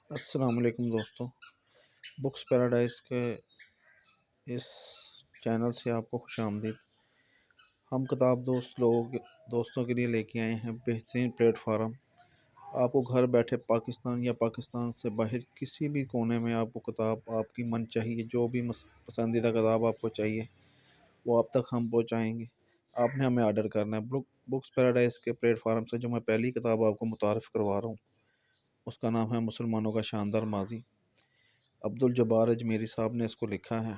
السلام علیکم دوستوں، بکس پیراڈائز کے اس چینل سے آپ کو خوش آمدید۔ ہم کتاب دوستوں کے لیے لے کے آئے ہیں بہترین پلیٹ فارم۔ آپ کو گھر بیٹھے پاکستان یا پاکستان سے باہر کسی بھی کونے میں آپ کو کتاب آپ کی من چاہیے، جو بھی پسندیدہ کتاب آپ کو چاہیے وہ آپ تک ہم پہنچائیں گے۔ آپ نے ہمیں آرڈر کرنا ہے۔ بکس پیراڈائز کے پلیٹ فارم سے جو میں پہلی کتاب آپ کو متعارف کروا رہا ہوں اس کا نام ہے مسلمانوں کا شاندار ماضی۔ عبدالجبار اجمیری صاحب نے اس کو لکھا ہے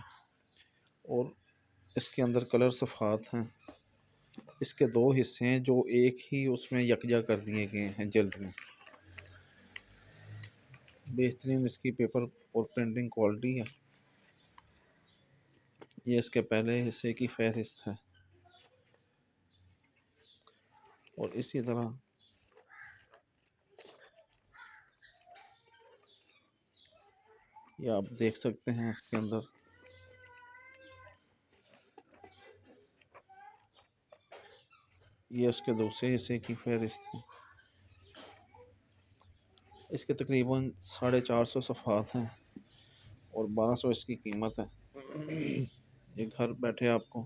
اور اس کے اندر کلر صفحات ہیں۔ اس کے دو حصے ہیں جو ایک ہی اس میں یکجا کر دیے گئے ہیں جلد میں۔ بہترین اس کی پیپر اور پرنٹنگ کوالٹی ہے۔ یہ اس کے پہلے حصے کی فہرست ہے اور اسی طرح یہ آپ دیکھ سکتے ہیں اس کے اندر یہ اس کے دوسرے حصے کی فہرست ہے۔ اس کے تقریباً 450 صفحات ہیں اور 1200 اس کی قیمت ہے۔ یہ گھر بیٹھے آپ کو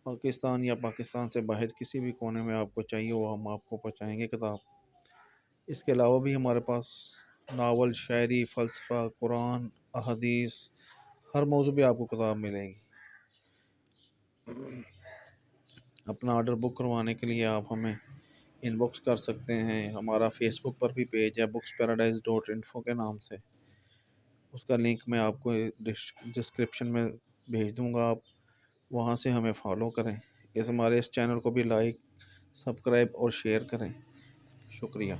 پاکستان یا پاکستان سے باہر کسی بھی کونے میں آپ کو چاہیے وہ ہم آپ کو پہنچائیں گے کتاب۔ اس کے علاوہ بھی ہمارے پاس ناول، شاعری، فلسفہ، قرآن، احادیث، ہر موضوع پہ آپ کو کتاب ملے گی۔ اپنا آرڈر بک کروانے کے لیے آپ ہمیں ان باکس کر سکتے ہیں۔ ہمارا فیس بک پر بھی پیج ہے booksparadise.info کے نام سے۔ اس کا لنک میں آپ کو ڈسکرپشن میں بھیج دوں گا، آپ وہاں سے ہمیں فالو کریں۔ ہمارے اس چینل کو بھی لائک، سبسکرائب اور شیئر کریں۔ شکریہ۔